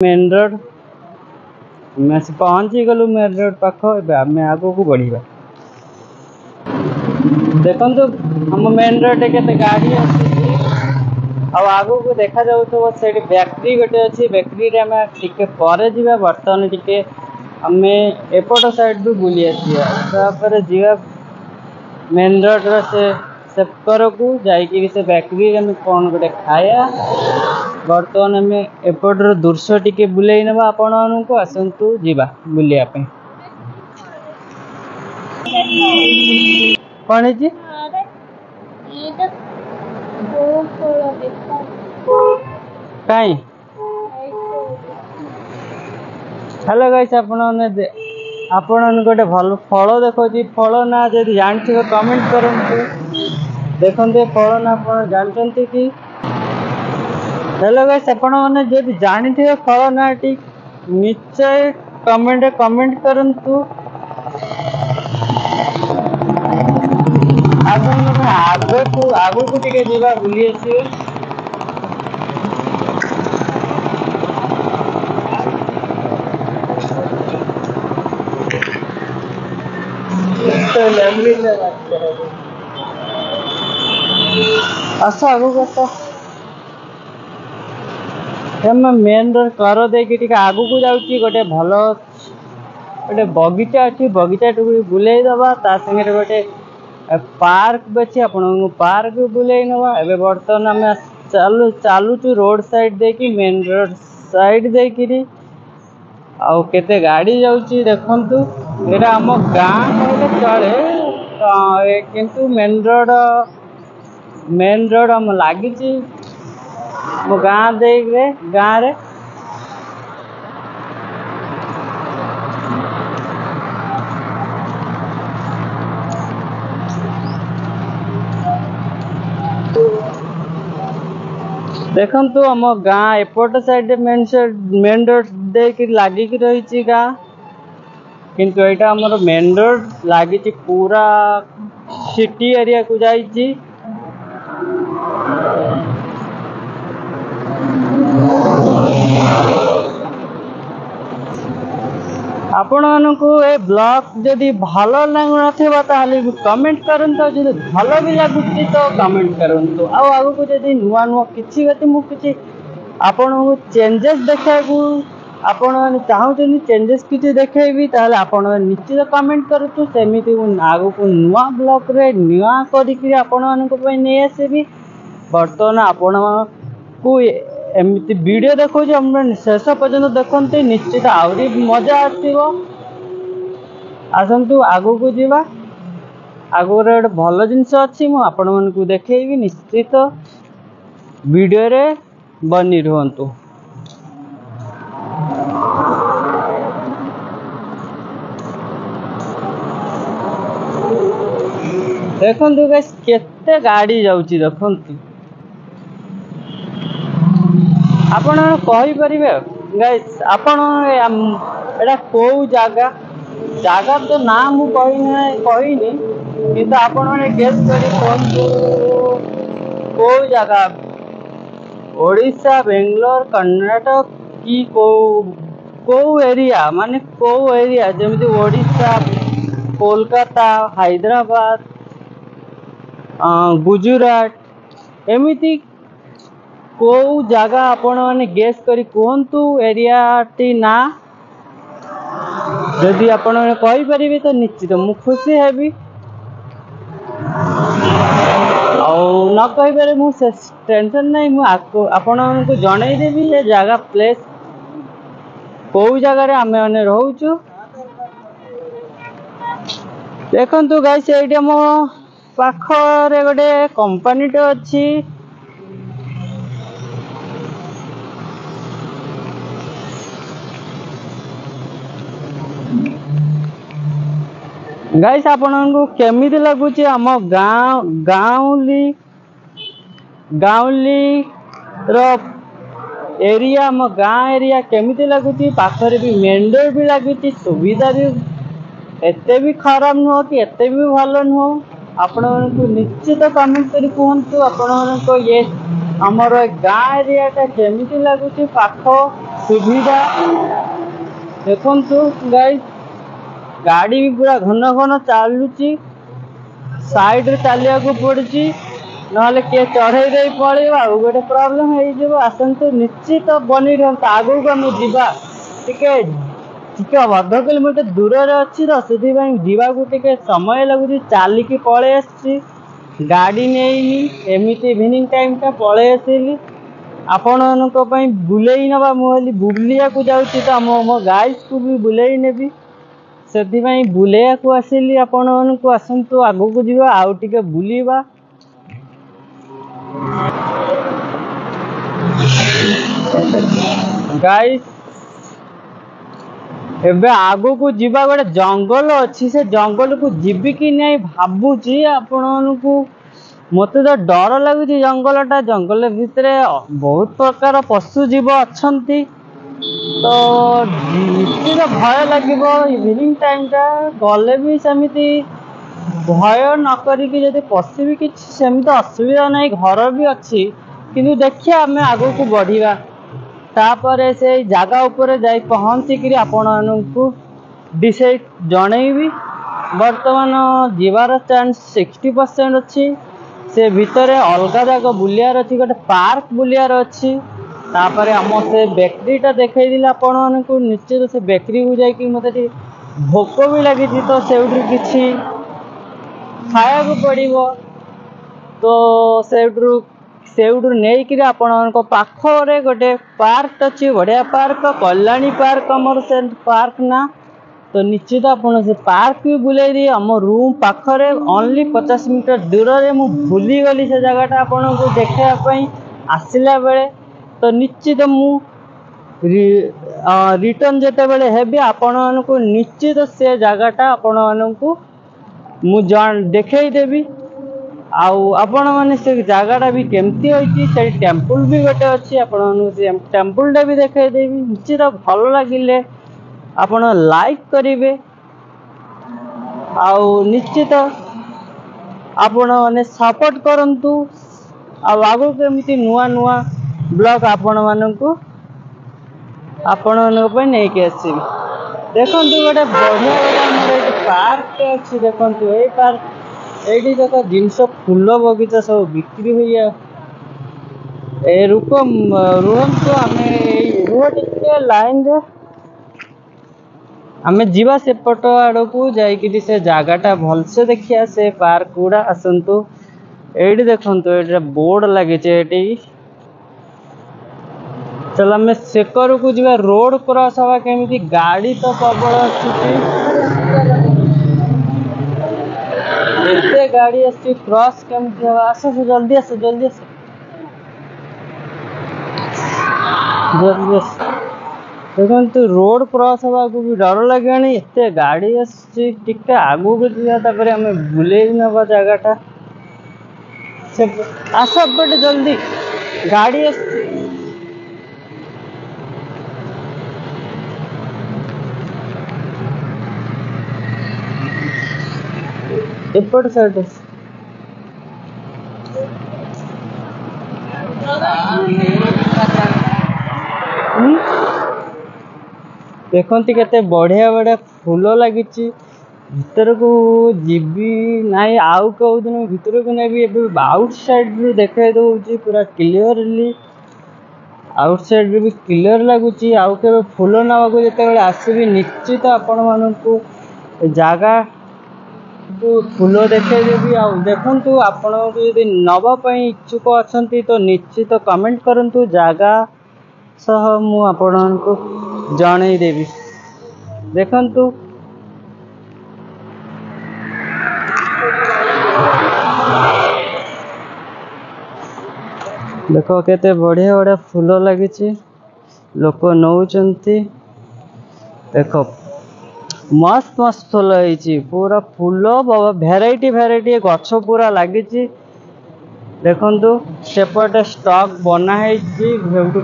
Main road में पहुंची गलु main road पाख आम आग को बढ़िया देखो हम मेन रोड के गाड़ी आग को देखा जाऊ से बेकरी गोटे अच्छी बेकरी आम टे पर जा बर्तमान टे आम एपट साइड भी बुली आसपर जा मेन रोड से सेकर को जाकि से बेकरी आम कौन गोटे खाया बर्तमान आम एपटर दृश्य टी बुले ना आपण को आसतु जीवा बुलिया कौन है कहीं हेलो गाइस आपण गोटे भल फल देखो फल ना जब जानते कमेंट करूँ देखते फल ना आप जानते कि हेलो गाइस आपण मैंने जब जानते फल ना निश्चय कमेंट करंतु आगु को टिके जीवा बुली आसी आस आगु मेन रोड कर देके आगु को जाऊँगी गोटे भल गोटे बगीचा अच्छी बगीचा बुले दबा संगे गोटे पार्क भी अच्छी आप पार्क भी बुले नवा एवं बर्तमान आम चलुचु रोड साइड देकी मेन रोड साइड देकी आउ केते गाड़ी जाऊँगी देखंतु एटा आम गाँ कहले चले किंतु मेन रोड आम लगी मो गाँ दे गाँ रे देखंतु आम गाँ एपट साइड मेन रोड देकी लगिक रही गाँ किंतु यहाँ आमर मेन रोड लगी पूरा सिटी एरिया को जाइए आपण मानू ए ब्लॉग जदि भल लगुन कमेंट करंतु जदि भल भी लगुच तो कमेंट करंतु आगु को जदि नुआ नुआ किसी मुझे आपण चेंजेस देखा आपण मैंने चाहते चेंजेस किसी देखेबी ताले आपण निश्चित कमेंट करूँ सेमती आगु को नुआ ब्लॉग रे नुआ करी आपण नहीं आसबी बर्तमान आपण को एमती वीडियो देखो शेष पर्यंत देखते निश्चित आहरी मजा आसो आसतु आगु को जीवा आगु गोटे भल जिनस अच्छी मुझे देखी निश्चित वीडियो रे बनी रुहतु देखंतु गाइस केते गाड़ी जाउची देखंतु आपण कहि परिबे गाइस आपण एटा को जागा तो नाम मु कहिनी किंतु आपण माने गेस करी को जागा ओडिशा बेंगलोर कर्नाटक की को एरिया माने को एरिया जेमति ओडिशा कोलकाता हैदराबाद गुजरात एमिति को जगह आपण मैंने गेस करी कहतु एरिया टी ना जदि आपण मैंने कहि परिबे तो निश्चित मु खुशी हेबी न कहि पारे मु टेंशन नहीं मु आपण को जणै देबी ये जगह प्लेस को जगह रे आमे माने रहउछु देखंतु गाइस एटा मो पाखरे गोटे कंपनी टे अछि गाइस आपण को केमिति लगुच आम गाँवली रो एरिया आम गाँ एरिया केमिति लगुच पाखरे भी मेन रोड भी लगुच सुविधा भी एते भी खराब नुह कि एते भी भल नुह आपण को निश्चित कमेंट करी कहतु आपण को ये आमर गाँ एरिया केमिति लगुच पाख सुविधा देखंतु गाइस गाड़ी भी पूरा घन घन चलुची साइड रे चलिया को पड़ुची नहले के चढ़ई दे पड़े गोटे प्रॉब्लम हो आसतु निश्चित बनी रहता आगू को आम जीवा टिके टिके अध किलोमीटर दूर अच्छी तो से जीवाकू टिके समय लगुच चलिकी पलि आसी गाड़ी नहीं एमती इवनिंग टाइम टा पलि आसली आपण बुलेई नवा मुझे बुलिया को जाऊँगी तो मो गाइस को भी बुलेई नेबी से बुलेया को आसिली आपण को आसतु आगू को जीवा आउ टिके बुलीवा गाइस एबे आगू को जीवा गोटे जंगल अच्छी से जंगल को जीवी कि नहीं भावुची आपण को मत तो डर लगुच जंगलटा जंगल भितर बहुत प्रकार पशु जीव अच्छा तो निश्चित भय लगे इवनिंग टाइम टा गले भी सेमती भय न करी पशु भी किसी सेमती असुविधा नहीं घर भी अच्छी किंतु देखिए आम आगू को बढ़िया तापर से जगह उपर जाई पहुँचिक आपण को डिसाइड जनईबी बर्तमान जीवार चांस 60% अच्छी से भितर अलग जगह बुलियार अच्छी गोटे पार्क बुलियार अच्छी तापर आम से बेकरीटा देखई आपण को निश्चित से बेकरी को जाकि मत भोक भी लगी तो से किसी खाया को पड़ो तो से नहीं आपण पाखरे गोटे पार्क अच्छी बढ़िया पार्क कल्याणी पार्क आमर से पार्क ना तो निश्चित आपण से पार्क भी बुलाई दी आम रूम पाखरे ओनली 50 मीटर दूर रे मु भूली गली से जगहटा आपण को देखापी आसला बेले तो निश्चित मु रिटर्न जेते बेले हेबी आपण को निश्चित से जगहटा आपण को मु देखई देबी आउ आपण माने से जगहटा भी केमती होइची से टेम्पल भी गोटे अच्छी आपण से टेम्पलटा भी देखई देबी निश्चित भल लागिले आपण लाइक करिवे आउ निश्चित आपण माने सपोर्ट करंतु आउ आगो केमती नुआ नुआ ब्लॉग आपण मानकु आपण मानक पे नै के आसीबी देखंतु गोटे बढ़िया हमर पार्क अच्छी देखंतु ए पार्क एडी जगह जिनस फूल बगीचा सब बिक्री हुई रुहतु आम लाइन रे आम जीवा सेपट आड़ को जाकि से जगहटा भलसे देखिया से पार्क गुड़ा आसतु ये देखु ये बोर्ड लगे चल आम सेकर को जीवा रोड क्रॉस हवा केमी गाड़ी तो प्रबल आते गाड़ी आस क्रॉस केमी आस जल्दी आस जल्दी आस जल्दी आस देखो रोड क्रॉस हवा को भी डर लगे एत गाड़ी आसके आगू को जापर आम बुले नवा जगहटा से आस बटे जल्दी गाड़ी आस एपट साइड देखती केते बढ़िया बढ़िया फूल लगी भीतर को जीवी नाई आउ कौ दिन भीतर को नहीं आउट साइड रू देखा दूसरी पूरा क्लीयरली आउट साइड भी क्लीयर लगुच आउ के फूल नवा को जिते आसबि निश्चित आपण मानू जगह फूल देखे देवी आ देखु आपण यदि नवाई इच्छुक अच्छा तो निश्चित कमेंट करंतु जगह सह मु आपण को जन देवी देखंतु देख केते बढ़िया बढ़िया फूल लगी लोक नौचंती देख मस्त मस्त फूल है पूरा फूल भेराइटी भेराइटी गछ पूरा लगी देखु सेपटे स्टॉक बनाई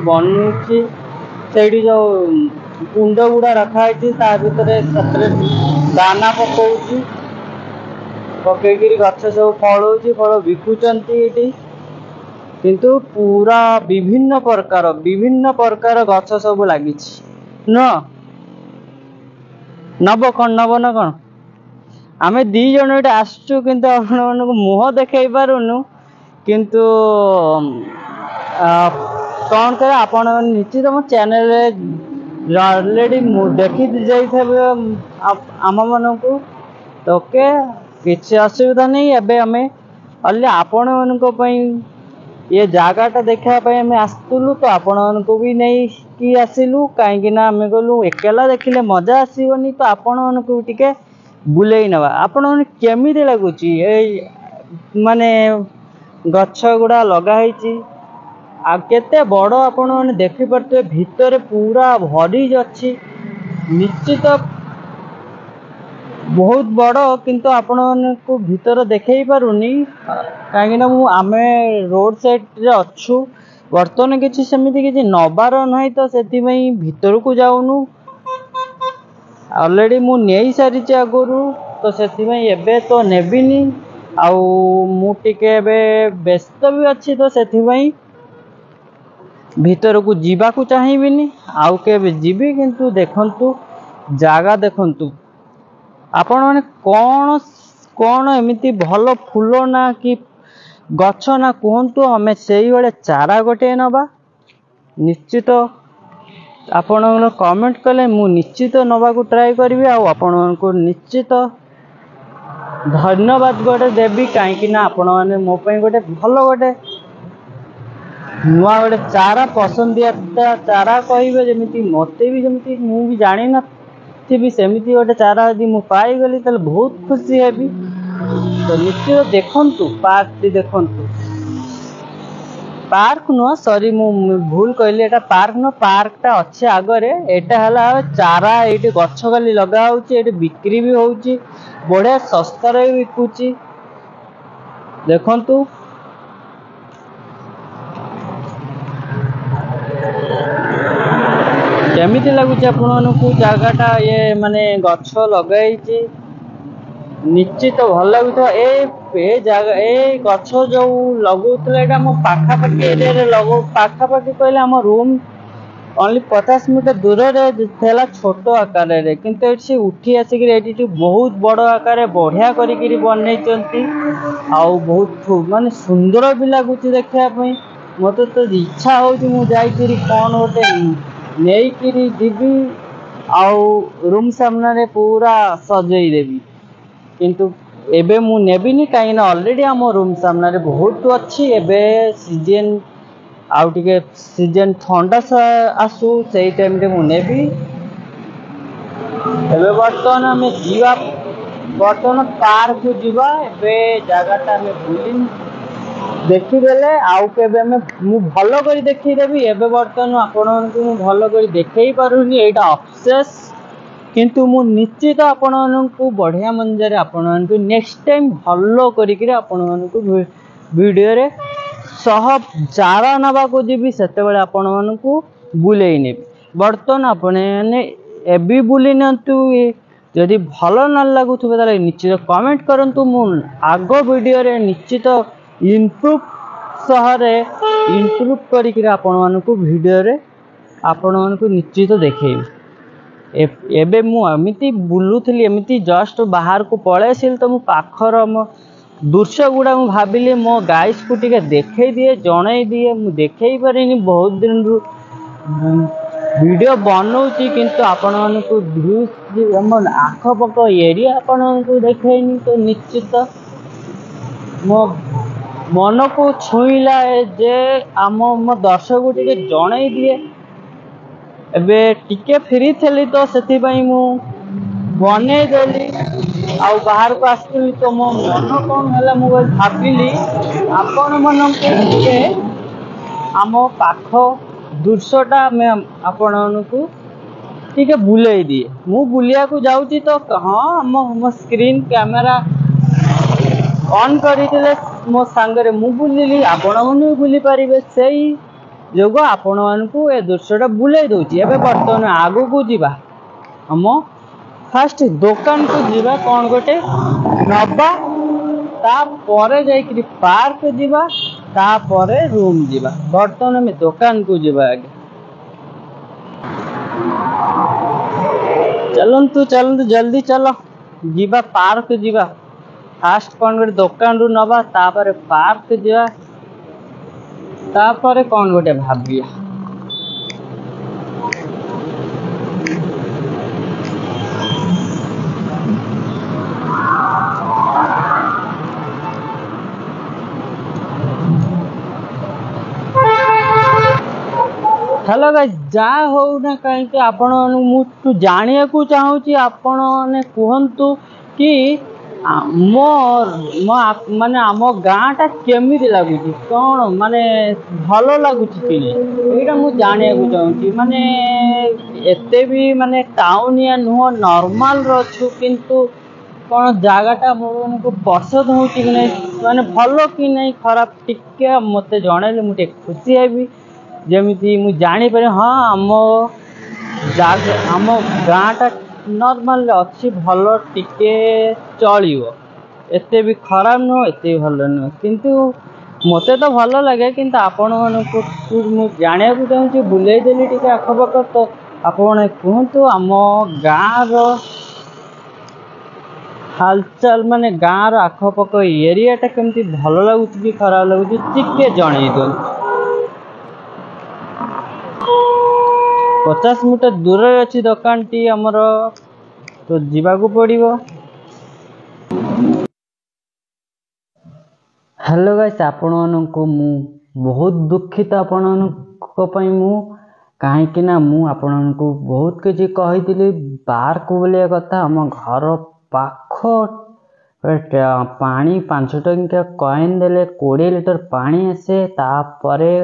बनू से जो कुंड गुड़ा रखाई भर दाना पकाऊँ पकईकि गछ सब फल फल बिकुंट ये किंतु पूरा विभिन्न प्रकार गछ सब लगी न नब कौन नब न कौन आम दी जन ये आसचु किंतु आपण मुह देखई पारुनु किंतु कौन करे आपण निश्चित मो चैनल ऑलरेडी देखी जाइए आम मन को तो किसी असुविधा नहीं एबे हमें अल्ले आपण मन ये जगाटा देखापी आम आसलु तो आपण को भी नहीं कि आसलु कहीं आम गलु एकला देखिले मजा आसबनी तो आपण मन को टिके बुलेई नवा आपण केमी लगुच माने गछ गुड़ा लगाई आ केते बड़ आपण मैंने देखी पारे भितर पूरा भरी अच्छी निश्चित बहुत बड़ किंतु आपण को भीतर देखई पारुनी कहीं आम रोड साइड रे अच्छु बर्तमान किसी सेमती किसी नबार नहीं तो से भीतर को जाऊनु ऑलरेडी मु नहीं सारी आगुरी तो से तो नेबिनी आउ मु टिके व्यस्त भी अच्छी तो से भीतर को जीवा को चाहिए आउ के जीवी किंतु देखंतु जागा देखंतु आपण माने कौन कौन एमती भल फूल ना कि गछ ना कहतु आम से चारा गोटे नवा निश्चित आपण कमेंट कले मु निश्चित नवा को ट्राई करी आपण को निश्चित धन्यवाद गोटे देवी कहीं आपण मैंने मो गोटे भल गोटे नुआ गोटे चारा पसंद चारा कहे जमी मत भी जमी मुझे जानी न थी सेमती गोटे चारा यदि मु पाईगली तो बहुत खुशी हेबी तो निश्चित देखंतु पार्क देखंतु पार्क नुह सॉरी मु भूल कहली एटा पार्क न पार्कटा अच्छे आगरे एटा हला चारा ये गछ खाली लगा होची एटी बिक्री भी होची बढ़िया सस्ता रे बिकुची देखंतु केमिति लगुच आपको जगटा ये माने गछ लगाई निश्चित भल लगुता ए जगह ए गछ जो लगुला मो पाखापाखि एरिया लगो पाखापाखि कहले आम रूम ओनली 50 मीटर दूर थे छोट आकार किंतु ये उठी आसिक बहुत बड़ आकार बढ़िया करी बनई आउ बहुत माने सुंदर भी लगुच देखापी मत तो इच्छा हो मुझे कौन गोटे नहीं जीवी आउ रूम सामने पूरा सजई देवी किंतु एबे मु नेबिनी कहीं ऑलरेडी आम रूम सामने बहुत अच्छी एबे सीजन आउ टिके सीजन ठंडा आसू से टाइम रे मु नेबी एबे बर्तमान आम जीवा बर्तमान पार्क को जीवा एबे जगटा आम बुली देखीदेले आउ केबे मु भल करी देखीदेवी एबे बर्तमान आपण को मु भल करी देखई पारुनी एटा अफसेस किंतु मु निश्चित आपण को बढ़िया मंजरे आपण को नेक्स्ट टाइम भल करी आपण को वीडियो रे सह चारा नवा को जीवी सेते बेले आपण को बुलेई नेबी बर्तमान आपने एबी बुली नंतु यदि भल न लागुथबे ताले निश्चित कमेंट करंतु मु आगो वीडियो रे निश्चित इम्प्रूव सहरे इम्प्रूव करिक आपण को वीडियो रे आपण को निश्चित देखेबी एबे मु एमिति बुलुथली एमिति जस्ट बाहर को पळेसिल तो मु पाखर मो दृश्य गुड़ा मु भाबिली मो गाइस को टिके देखई दिए जणई दिए मु देखई परिनी बहुत दिन रु वीडियो बनौची किंतु आपण को व्यूज हम आखपक एरिया आपण को देखैनी तो निश्चित मो मन को छुईला जे आम मो दर्शक को टिके जणई दिए एबे टिके फ्री थेली तो सेति पई मु बने देली आउ बाहर को आसली तो मो मन कौन है मु भाविली आपण मन के आम पाख दृश्यटा मैं आपण को टिके बुलेई दिए मु बुलिया को जाऊची तो हाँ मो स्क्रीन कैमेरा ऑन करिथिले मो सांगरे मु बुलिली आपण मन भी बुली पारिबे सेही जोग आपण मान को ए दृश्यटा बुलेई दउची एबे बर्तमान आगु को जीवा हम फास्ट दुकान को जीवा कौन गोटे नबा ता परे जाई पार्क जीवा तापरे रूम जीवा बर्तमान में दुकान को जीवा आगे चलतु चलतु जल्दी चलो जीवा पार्क जीवा फास्ट कौन गोटे दुकान रु नवा तापरे पार्क जीवा तापरे कौन गोटे भाबिया हेलो गाइस जा हो ना कहीं आपण मु जानिया को चाहूची आपण ने कहंतु कि माने आम गाँटा केमी लगुच कौन माने भल लगुच कि यहाँ मुझे जानिया को चाहूँगी माने एते भी माने टाउनिया नुह नॉर्मल रछु किंतु कौन जगटा को पसंद हो कि नहीं माने भल कि नहीं खराब टिके मते जणेले मुझे खुशी हेबी जमीती मु जानी पारे हाँ आम गाँटा नॉर्मल अच्छी भल टिके चलियो एते भी खराब नुह एते भल नुह किंतु मते तो भल लगे किंतु आपण मानू मु जानिया को चाहूँगी बुले देली टिके आखपाख तो आपण कहतु आम गाँव हालचाल माने गाँव आखपाख एरियाटा केमती भल लगुच कि खराब लगुच टिके जणई दो 50 मीटर दूर अच्छी दुकान टी हमर तो जीवा को पड़िबो। हेलो गाइस आपण मानक मु बहुत दुखित आपण मानक पई मु काहे कि ना मु आपण मानक बहुत किछि कहितली पार्क बोलिया कथा हम घर पाख पानी 5 टंकिया कॉइन देले 20 लीटर पानी आसे तापरे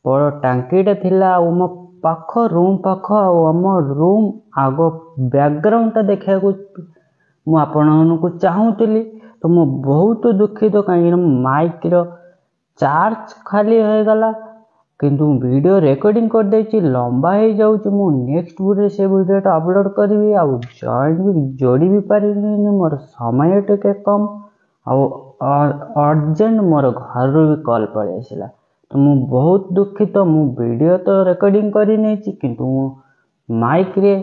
बड़ टांकीटा थिला मो पाख रूम पाख आम रूम आग बैकग्राउंड टा देखा मु आपण को चाहूली तो मु बहुत दुखित कहीं माइक रो चार्ज खाली हो गला किंतु वीडियो रिकॉर्डिंग कर देछि लंबा हो जाउछ मु नेक्स्ट वीडियो से वीडियोटा अपलोड करबी आ जॉइन भी जोड़ी भी पारिनी मोर समय टिके कम अर्जेंट मोर घर भी कॉल पड़े आसला तो मु बहुत दुखित मु वीडियो तो रिकॉर्डिंग करी नहीं किंतु मु माइक रे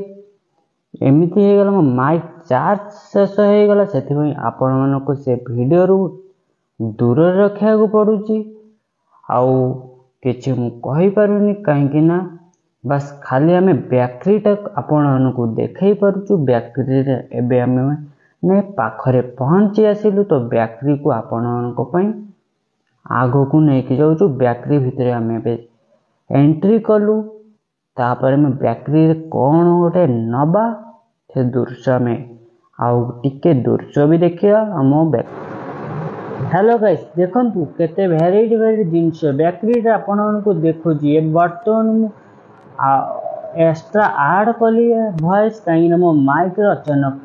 एमती हो गला मो माइक चार्ज शेष हो गला सेथि पई आपण मानको से वीडियो रु दूर रखिया को पड़ुची आउ किछि मु कहि पारुनी काहे ना बस खाली हमें बैटरी तक आपण मानको देखै परछु बैटरी रे एबे हमें ने पाखरे पहुंची आसिलु तो बैटरी को आपण मानको पई आगो को नहीं जाऊँ बैटरी भितर आम एंट्री कलु तापर में बैटरी कौन गोटे नबा से दृश्य में आउ टिके दृश्य भी देखिया आम हेलो गाइस देखंतु केते वेराइटी वेराइटी जिनस बैटरी आपण को देखुची बर्तमान एक्स्ट्रा ऐड कली वॉइस कहीं मो माइक अचानक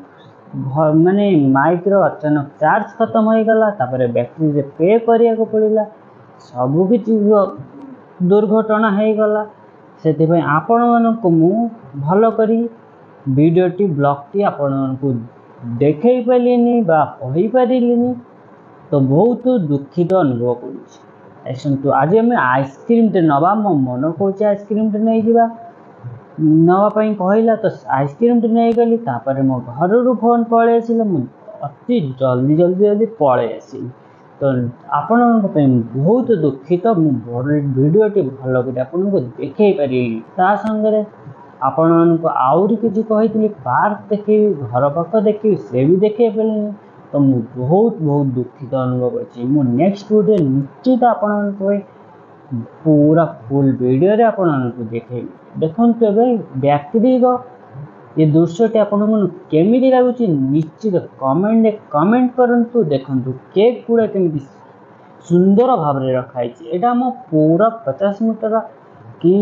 माने माइक रो अचानक चार्ज खत्म हो गला तापर बैटरी रे पे करिया को पड़िला सब किछि दुर्घटना हो गला सेति पई आपण मानको मु भलो करी वीडियो टी ब्लॉग टी आपण मानको देखै पालिनी बा पढी पारिलिनी तो बहुत दुखित अनुभव करूछि एसंतु आज हम आइसक्रीम टे नवा मो मन कोचे आइसक्रीम टे नै जिबा नवा पाई कहला तो आइसक्रीम टे नहीं गली तापर मो घर रु फोन पळे आसिला मु अति जल्दी जल्दी जल्दी पळे आसिली तो आपण बहुत दुखित मु वीडियो टी भलो कर आपन को देखै पारि ता संगे आपण को आउरी किछि कहितली पार्क देखि घर पाख देखि से भी देखै पेले तो मु बहुत बहुत दुखित अनुभव करछि मु नेक्स्ट वीडियो निश्चित आपण को पूरा फुल वीडियो रे आपण को देखै देखंतु एबे बैटरी रो ये दृश्यटी आपण केमिति लागुची निश्चित कमेंट करंतु देखंतु केक पूरा केमिति सुंदर भाव रे रखाई एटा हम पूरा 50 मीटर कि